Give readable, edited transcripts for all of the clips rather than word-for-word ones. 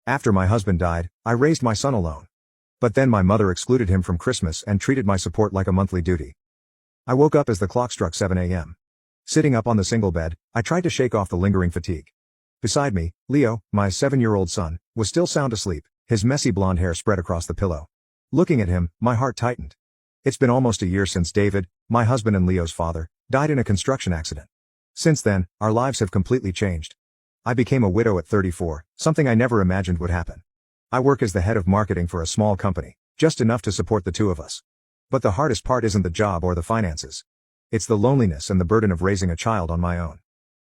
After my husband died, I raised my son alone. But then my mother excluded him from Christmas and treated my support like a monthly duty. I woke up as the clock struck 7 a.m. Sitting up on the single bed, I tried to shake off the lingering fatigue. Beside me, Leo, my 7-year-old son, was still sound asleep, his messy blonde hair spread across the pillow. Looking at him, my heart tightened. It's been almost a year since David, my husband and Leo's father, died in a construction accident. Since then, our lives have completely changed. I became a widow at 34, something I never imagined would happen. I work as the head of marketing for a small company, just enough to support the two of us. But the hardest part isn't the job or the finances. It's the loneliness and the burden of raising a child on my own.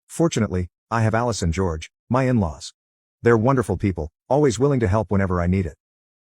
Fortunately, I have Alice and George, my in-laws. They're wonderful people, always willing to help whenever I need it.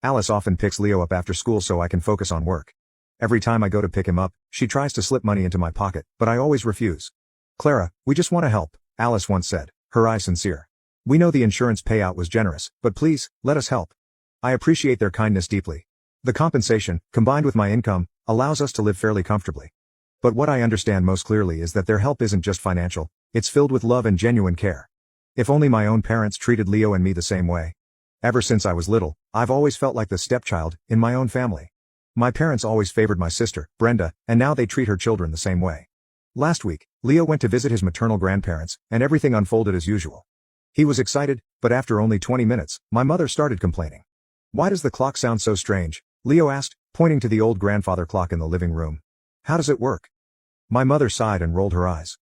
Alice often picks Leo up after school so I can focus on work. Every time I go to pick him up, she tries to slip money into my pocket, but I always refuse. "Clara, we just want to help," Alice once said, her eyes sincere. "We know the insurance payout was generous, but please, let us help." I appreciate their kindness deeply. The compensation, combined with my income, allows us to live fairly comfortably. But what I understand most clearly is that their help isn't just financial, it's filled with love and genuine care. If only my own parents treated Leo and me the same way. Ever since I was little, I've always felt like the stepchild in my own family. My parents always favored my sister, Brenda, and now they treat her children the same way. Last week, Leo went to visit his maternal grandparents, and everything unfolded as usual. He was excited, but after only 20 minutes, my mother started complaining. "Why does the clock sound so strange?" Leo asked, pointing to the old grandfather clock in the living room. "How does it work?" My mother sighed and rolled her eyes.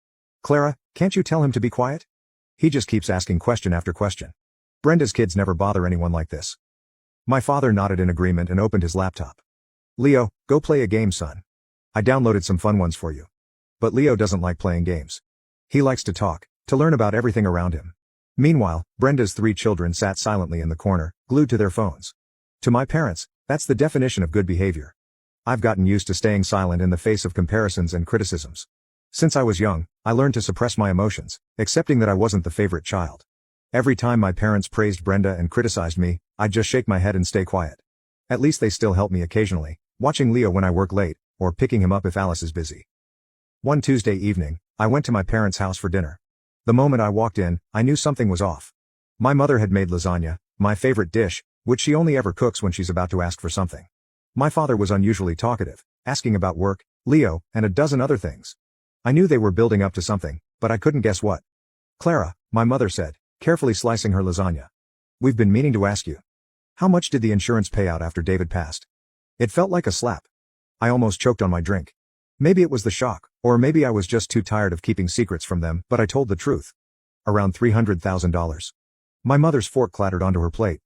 "Clara, can't you tell him to be quiet? He just keeps asking question after question. Brenda's kids never bother anyone like this." My father nodded in agreement and opened his laptop. "Leo, go play a game, son. I downloaded some fun ones for you." But Leo doesn't like playing games. He likes to talk, to learn about everything around him. Meanwhile, Brenda's 3 children sat silently in the corner, glued to their phones. To my parents, that's the definition of good behavior. I've gotten used to staying silent in the face of comparisons and criticisms. Since I was young, I learned to suppress my emotions, accepting that I wasn't the favorite child. Every time my parents praised Brenda and criticized me, I'd just shake my head and stay quiet. At least they still help me occasionally, watching Leo when I work late, or picking him up if Alice is busy. One Tuesday evening, I went to my parents' house for dinner. The moment I walked in, I knew something was off. My mother had made lasagna, my favorite dish, which she only ever cooks when she's about to ask for something. My father was unusually talkative, asking about work, Leo, and a dozen other things. I knew they were building up to something, but I couldn't guess what. "Clara," my mother said, carefully slicing her lasagna. "We've been meaning to ask you. How much did the insurance pay out after David passed?" It felt like a slap. I almost choked on my drink. Maybe it was the shock, or maybe I was just too tired of keeping secrets from them, but I told the truth. Around $300,000. My mother's fork clattered onto her plate.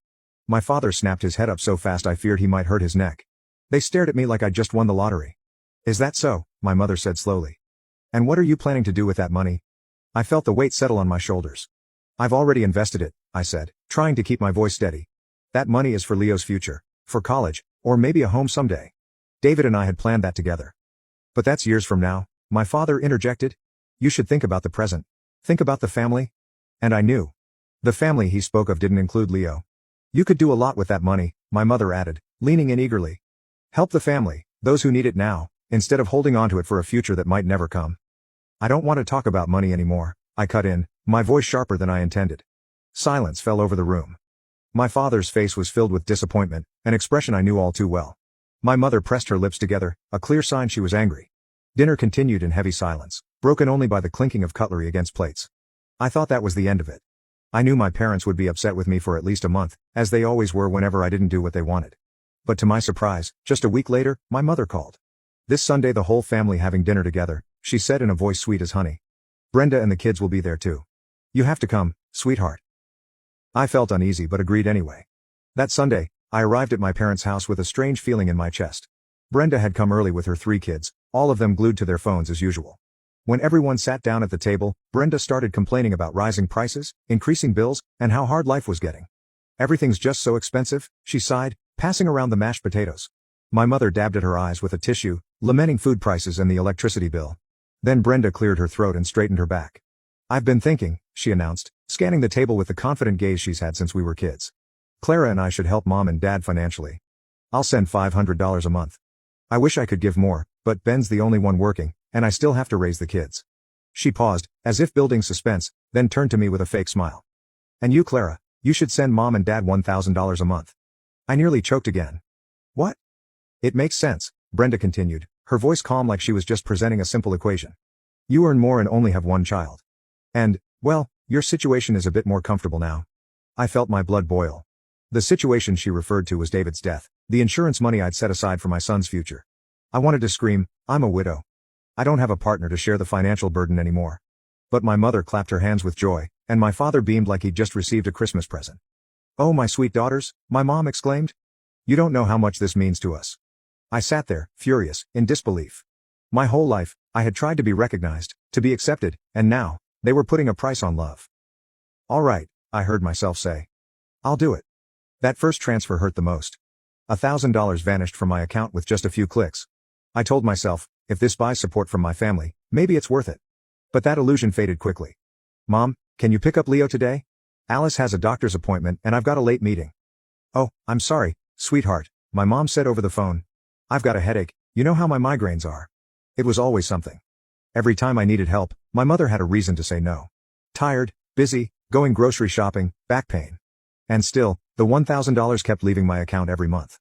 My father snapped his head up so fast I feared he might hurt his neck. They stared at me like I'd just won the lottery. "Is that so?" my mother said slowly. "And what are you planning to do with that money?" I felt the weight settle on my shoulders. "I've already invested it," I said, trying to keep my voice steady. "That money is for Leo's future, for college, or maybe a home someday. David and I had planned that together." "But that's years from now," my father interjected. "You should think about the present. Think about the family." And I knew. The family he spoke of didn't include Leo. "You could do a lot with that money," my mother added, leaning in eagerly. "Help the family, those who need it now, instead of holding on to it for a future that might never come." "I don't want to talk about money anymore," I cut in, my voice sharper than I intended. Silence fell over the room. My father's face was filled with disappointment, an expression I knew all too well. My mother pressed her lips together, a clear sign she was angry. Dinner continued in heavy silence, broken only by the clinking of cutlery against plates. I thought that was the end of it. I knew my parents would be upset with me for at least a month, as they always were whenever I didn't do what they wanted. But to my surprise, just a week later, my mother called. "This Sunday the whole family having dinner together," she said in a voice sweet as honey. "Brenda and the kids will be there too. You have to come, sweetheart." I felt uneasy but agreed anyway. That Sunday, I arrived at my parents' house with a strange feeling in my chest. Brenda had come early with her 3 kids, all of them glued to their phones as usual. When everyone sat down at the table, Brenda started complaining about rising prices, increasing bills, and how hard life was getting. "Everything's just so expensive," she sighed, passing around the mashed potatoes. My mother dabbed at her eyes with a tissue, lamenting food prices and the electricity bill. Then Brenda cleared her throat and straightened her back. "I've been thinking," she announced, scanning the table with the confident gaze she's had since we were kids. "Clara and I should help Mom and Dad financially. I'll send $500 a month. I wish I could give more, but Ben's the only one working, and I still have to raise the kids." She paused, as if building suspense, then turned to me with a fake smile. "And you, Clara, You should send mom and dad $1,000 a month. I nearly choked again. What? It makes sense, Brenda continued, her voice calm like she was just presenting a simple equation. You earn more and only have one child. And, well, your situation is a bit more comfortable now. I felt my blood boil. The situation she referred to was David's death, the insurance money I'd set aside for my son's future. I wanted to scream, I'm a widow. I don't have a partner to share the financial burden anymore. But my mother clapped her hands with joy, and my father beamed like he'd just received a Christmas present. Oh, my sweet daughters, my mom exclaimed. You don't know how much this means to us. I sat there, furious, in disbelief. My whole life, I had tried to be recognized, to be accepted, and now, they were putting a price on love. All right, I heard myself say. I'll do it. That first transfer hurt the most. $1,000 vanished from my account with just a few clicks. I told myself, if this buys support from my family, maybe it's worth it. But that illusion faded quickly. Mom, can you pick up Leo today? Alice has a doctor's appointment and I've got a late meeting. Oh, I'm sorry, sweetheart, my mom said over the phone. I've got a headache, you know how my migraines are. It was always something. Every time I needed help, my mother had a reason to say no. Tired, busy, going grocery shopping, back pain. And still, the $1,000 kept leaving my account every month.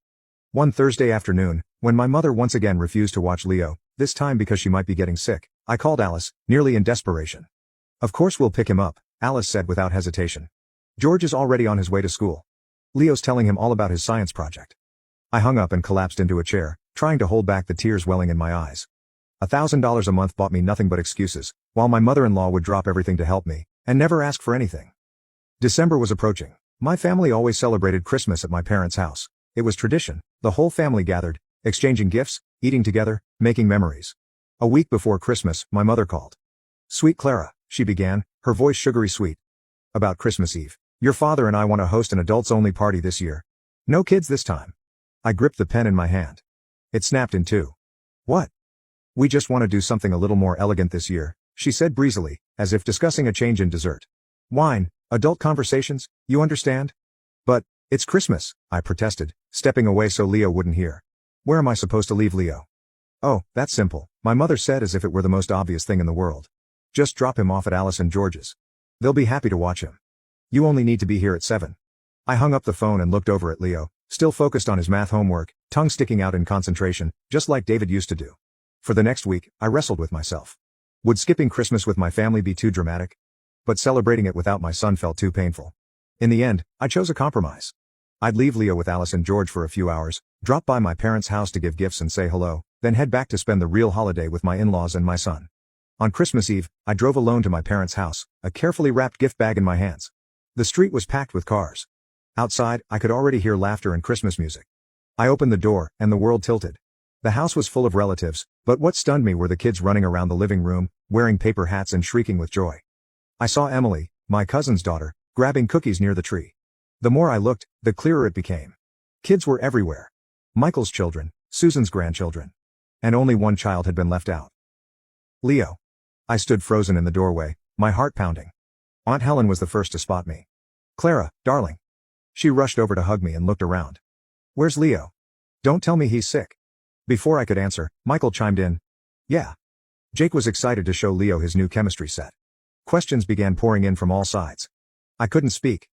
One Thursday afternoon, when my mother once again refused to watch Leo, this time because she might be getting sick, I called Alice, nearly in desperation. Of course we'll pick him up, Alice said without hesitation. George is already on his way to school. Leo's telling him all about his science project. I hung up and collapsed into a chair, trying to hold back the tears welling in my eyes. $1,000 a month bought me nothing but excuses, while my mother-in-law would drop everything to help me, and never ask for anything. December was approaching. My family always celebrated Christmas at my parents' house. It was tradition, the whole family gathered, exchanging gifts, eating together, making memories. A week before Christmas, my mother called. Sweet Clara, she began, her voice sugary sweet. About Christmas Eve. Your father and I want to host an adults-only party this year. No kids this time. I gripped the pen in my hand. It snapped in two. What? We just want to do something a little more elegant this year, she said breezily, as if discussing a change in dessert. Wine, adult conversations, you understand? But, it's Christmas, I protested, stepping away so Leo wouldn't hear. Where am I supposed to leave Leo? Oh, that's simple, my mother said as if it were the most obvious thing in the world. Just drop him off at Alice and George's. They'll be happy to watch him. You only need to be here at 7. I hung up the phone and looked over at Leo, still focused on his math homework, tongue sticking out in concentration, just like David used to do. For the next week, I wrestled with myself. Would skipping Christmas with my family be too dramatic? But celebrating it without my son felt too painful. In the end, I chose a compromise. I'd leave Leo with Alice and George for a few hours, drop by my parents' house to give gifts and say hello, then head back to spend the real holiday with my in-laws and my son. On Christmas Eve, I drove alone to my parents' house, a carefully wrapped gift bag in my hands. The street was packed with cars. Outside, I could already hear laughter and Christmas music. I opened the door, and the world tilted. The house was full of relatives, but what stunned me were the kids running around the living room, wearing paper hats and shrieking with joy. I saw Emily, my cousin's daughter, grabbing cookies near the tree. The more I looked, the clearer it became. Kids were everywhere. Michael's children, Susan's grandchildren. And only one child had been left out. Leo. I stood frozen in the doorway, my heart pounding. Aunt Helen was the first to spot me. Clara, darling. She rushed over to hug me and looked around. Where's Leo? Don't tell me he's sick. Before I could answer, Michael chimed in. Yeah. Jake was excited to show Leo his new chemistry set. Questions began pouring in from all sides. I couldn't speak.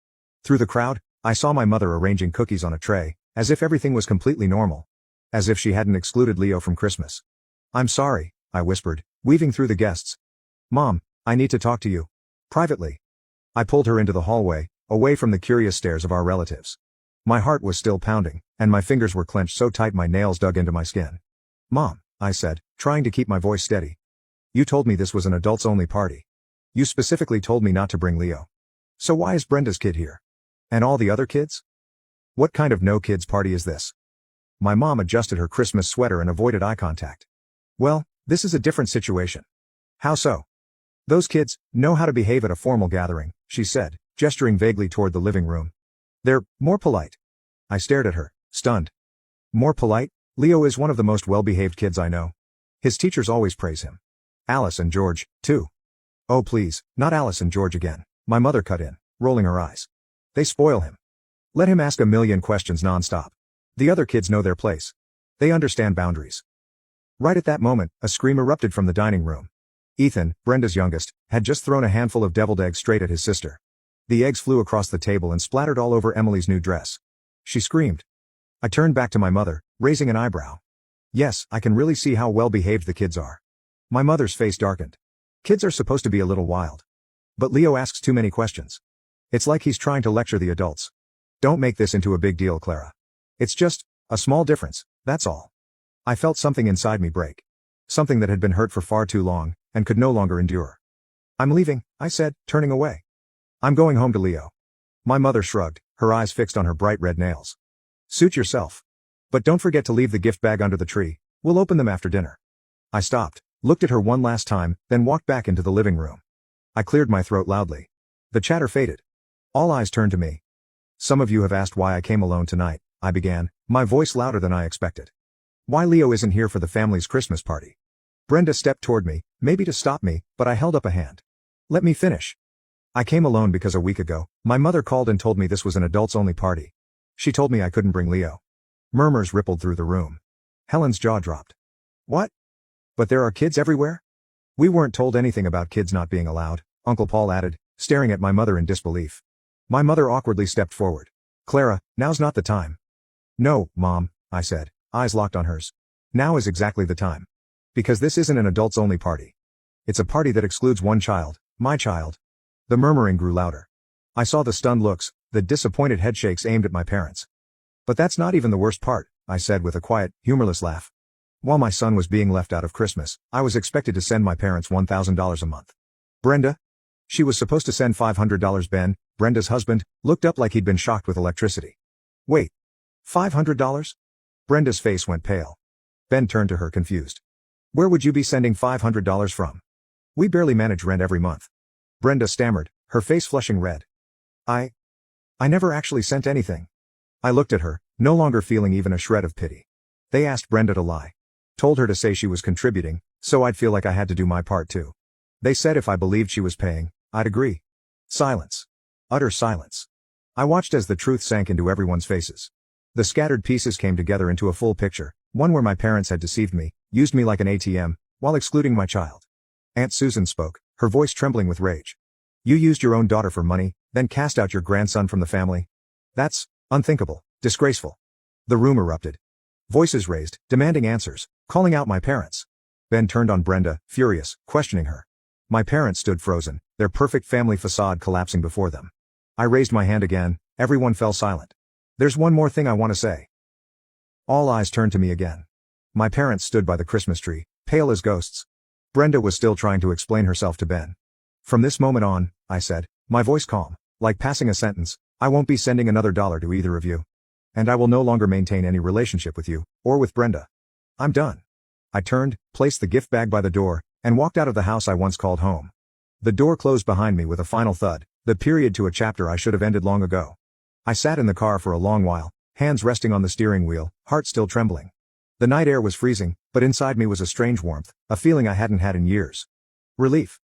Through the crowd, I saw my mother arranging cookies on a tray, as if everything was completely normal. As if she hadn't excluded Leo from Christmas. I'm sorry, I whispered, weaving through the guests. Mom, I need to talk to you. Privately. I pulled her into the hallway, away from the curious stares of our relatives. My heart was still pounding, and my fingers were clenched so tight my nails dug into my skin. Mom, I said, trying to keep my voice steady. You told me this was an adults-only party. You specifically told me not to bring Leo. So why is Brenda's kid here? And all the other kids? What kind of no-kids party is this? My mom adjusted her Christmas sweater and avoided eye contact. Well, this is a different situation. How so? Those kids know how to behave at a formal gathering, she said, gesturing vaguely toward the living room. They're more polite. I stared at her, stunned. More polite? Leo is one of the most well-behaved kids I know. His teachers always praise him. Alice and George, too. Oh please, not Alice and George again, my mother cut in, rolling her eyes. They spoil him. Let him ask a million questions non-stop. The other kids know their place. They understand boundaries. Right at that moment, a scream erupted from the dining room. Ethan, Brenda's youngest, had just thrown a handful of deviled eggs straight at his sister. The eggs flew across the table and splattered all over Emily's new dress. She screamed. I turned back to my mother, raising an eyebrow. Yes, I can really see how well behaved the kids are. My mother's face darkened. Kids are supposed to be a little wild. But Leo asks too many questions. It's like he's trying to lecture the adults. Don't make this into a big deal, Clara. It's just a small difference, that's all. I felt something inside me break. Something that had been hurt for far too long, and could no longer endure. I'm leaving, I said, turning away. I'm going home to Leo. My mother shrugged, her eyes fixed on her bright red nails. Suit yourself. But don't forget to leave the gift bag under the tree, we'll open them after dinner. I stopped, looked at her one last time, then walked back into the living room. I cleared my throat loudly. The chatter faded. All eyes turned to me. Some of you have asked why I came alone tonight, I began, my voice louder than I expected. Why Leo isn't here for the family's Christmas party. Brenda stepped toward me, maybe to stop me, but I held up a hand. Let me finish. I came alone because a week ago, my mother called and told me this was an adults-only party. She told me I couldn't bring Leo. Murmurs rippled through the room. Helen's jaw dropped. What? But there are kids everywhere? We weren't told anything about kids not being allowed, Uncle Paul added, staring at my mother in disbelief. My mother awkwardly stepped forward. Clara, now's not the time. No, Mom, I said, eyes locked on hers. Now is exactly the time. Because this isn't an adults-only party. It's a party that excludes one child, my child. The murmuring grew louder. I saw the stunned looks, the disappointed headshakes aimed at my parents. But that's not even the worst part, I said with a quiet, humorless laugh. While my son was being left out of Christmas, I was expected to send my parents $1,000 a month. Brenda? She was supposed to send $500. Ben, Brenda's husband, looked up like he'd been shocked with electricity. Wait. $500? Brenda's face went pale. Ben turned to her confused. Where would you be sending $500 from? We barely manage rent every month. Brenda stammered, her face flushing red. I never actually sent anything. I looked at her, no longer feeling even a shred of pity. They asked Brenda to lie. Told her to say she was contributing, so I'd feel like I had to do my part too. They said if I believed she was paying, I'd agree. Silence. Utter silence. I watched as the truth sank into everyone's faces. The scattered pieces came together into a full picture, one where my parents had deceived me, used me like an ATM, while excluding my child. Aunt Susan spoke, her voice trembling with rage. You used your own daughter for money, then cast out your grandson from the family? That's unthinkable, disgraceful. The room erupted. Voices raised, demanding answers, calling out my parents. Ben turned on Brenda, furious, questioning her. My parents stood frozen, their perfect family facade collapsing before them. I raised my hand again, everyone fell silent. There's one more thing I want to say. All eyes turned to me again. My parents stood by the Christmas tree, pale as ghosts. Brenda was still trying to explain herself to Ben. From this moment on, I said, my voice calm, like passing a sentence, I won't be sending another dollar to either of you. And I will no longer maintain any relationship with you, or with Brenda. I'm done. I turned, placed the gift bag by the door, and walked out of the house I once called home. The door closed behind me with a final thud, the period to a chapter I should have ended long ago. I sat in the car for a long while, hands resting on the steering wheel, heart still trembling. The night air was freezing, but inside me was a strange warmth, a feeling I hadn't had in years. Relief.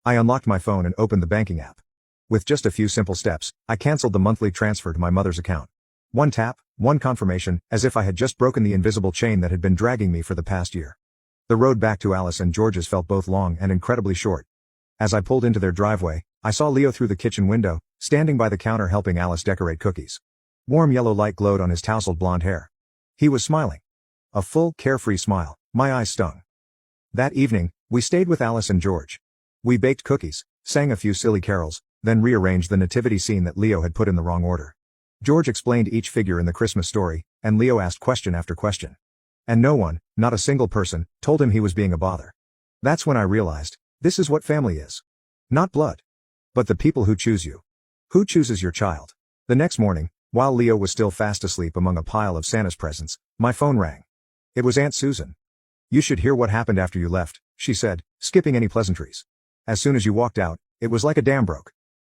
I unlocked my phone and opened the banking app. With just a few simple steps, I canceled the monthly transfer to my mother's account. One tap, one confirmation, as if I had just broken the invisible chain that had been dragging me for the past year. The road back to Alice and George's felt both long and incredibly short. As I pulled into their driveway, I saw Leo through the kitchen window, standing by the counter helping Alice decorate cookies. Warm yellow light glowed on his tousled blonde hair. He was smiling. A full, carefree smile. My eyes stung. That evening, we stayed with Alice and George. We baked cookies, sang a few silly carols, then rearranged the nativity scene that Leo had put in the wrong order. George explained each figure in the Christmas story, and Leo asked question after question. And no one, not a single person, told him he was being a bother. That's when I realized, this is what family is. Not blood. But the people who choose you. Who chooses your child? The next morning, while Leo was still fast asleep among a pile of Santa's presents, my phone rang. It was Aunt Susan. You should hear what happened after you left, she said, skipping any pleasantries. As soon as you walked out, it was like a dam broke.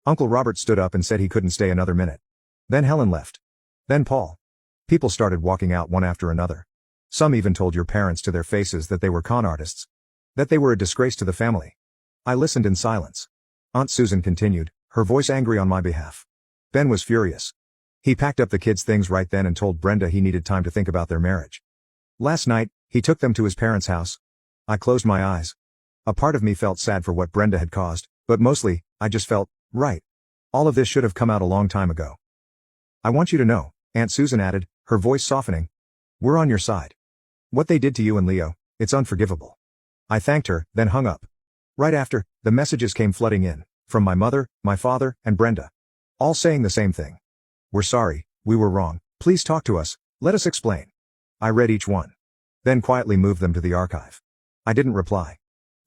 Uncle Robert stood up and said he couldn't stay another minute. Then Helen left. Then Paul. People started walking out one after another. Some even told your parents to their faces that they were con artists. That they were a disgrace to the family. I listened in silence. Aunt Susan continued, her voice angry on my behalf. Ben was furious. He packed up the kids' things right then and told Brenda he needed time to think about their marriage. Last night, he took them to his parents' house. I closed my eyes. A part of me felt sad for what Brenda had caused, but mostly, I just felt right. All of this should have come out a long time ago. I want you to know, Aunt Susan added, her voice softening. We're on your side. What they did to you and Leo, it's unforgivable. I thanked her, then hung up. Right after, the messages came flooding in, from my mother, my father, and Brenda. All saying the same thing. We're sorry, we were wrong, please talk to us, let us explain. I read each one. Then quietly moved them to the archive. I didn't reply.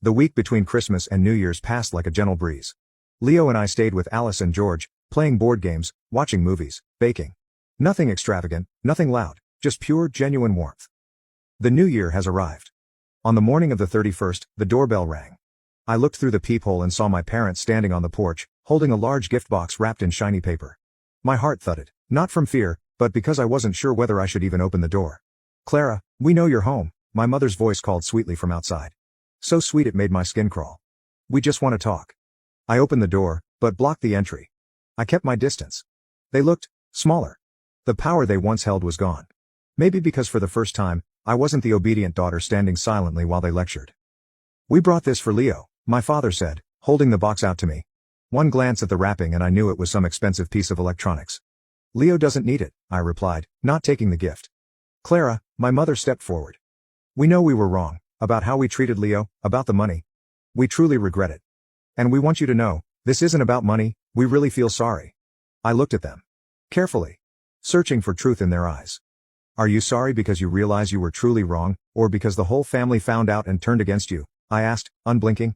The week between Christmas and New Year's passed like a gentle breeze. Leo and I stayed with Alice and George, playing board games, watching movies, baking. Nothing extravagant, nothing loud, just pure, genuine warmth. The new year has arrived. On the morning of the 31st, the doorbell rang. I looked through the peephole and saw my parents standing on the porch, holding a large gift box wrapped in shiny paper. My heart thudded, not from fear, but because I wasn't sure whether I should even open the door. Clara, we know you're home, my mother's voice called sweetly from outside. So sweet it made my skin crawl. We just want to talk. I opened the door, but blocked the entry. I kept my distance. They looked smaller. The power they once held was gone. Maybe because for the first time, I wasn't the obedient daughter standing silently while they lectured. We brought this for Leo, my father said, holding the box out to me. One glance at the wrapping and I knew it was some expensive piece of electronics. Leo doesn't need it, I replied, not taking the gift. Clara, my mother stepped forward. We know we were wrong, about how we treated Leo, about the money. We truly regret it. And we want you to know, this isn't about money, we really feel sorry. I looked at them. Carefully. Searching for truth in their eyes. Are you sorry because you realize you were truly wrong, or because the whole family found out and turned against you? I asked, unblinking.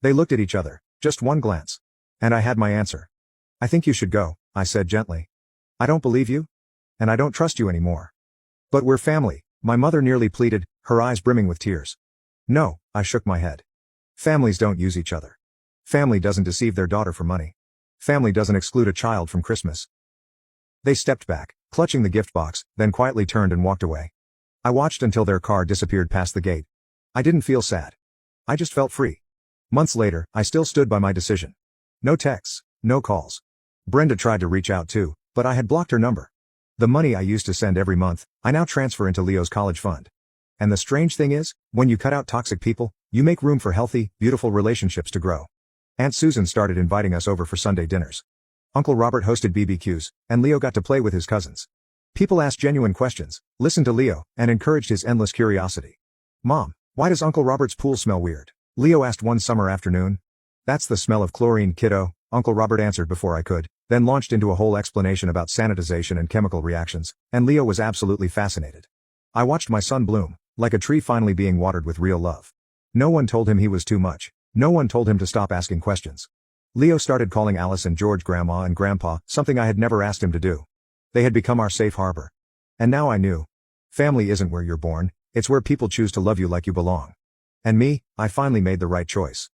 They looked at each other, just one glance. And I had my answer. I think you should go, I said gently. I don't believe you. And I don't trust you anymore. But we're family, my mother nearly pleaded, her eyes brimming with tears. No, I shook my head. Families don't use each other. Family doesn't deceive their daughter for money. Family doesn't exclude a child from Christmas. They stepped back, clutching the gift box, then quietly turned and walked away. I watched until their car disappeared past the gate. I didn't feel sad. I just felt free. Months later, I still stood by my decision. No texts, no calls. Brenda tried to reach out too, but I had blocked her number. The money I used to send every month, I now transfer into Leo's college fund. And the strange thing is, when you cut out toxic people, you make room for healthy, beautiful relationships to grow. Aunt Susan started inviting us over for Sunday dinners. Uncle Robert hosted BBQs, and Leo got to play with his cousins. People asked genuine questions, listened to Leo, and encouraged his endless curiosity. Mom, why does Uncle Robert's pool smell weird? Leo asked one summer afternoon. That's the smell of chlorine, kiddo, Uncle Robert answered before I could, then launched into a whole explanation about sanitization and chemical reactions, and Leo was absolutely fascinated. I watched my son bloom, like a tree finally being watered with real love. No one told him he was too much. No one told him to stop asking questions. Leo started calling Alice and George Grandma and Grandpa, something I had never asked him to do. They had become our safe harbor. And now I knew. Family isn't where you're born, it's where people choose to love you like you belong. And me, I finally made the right choice.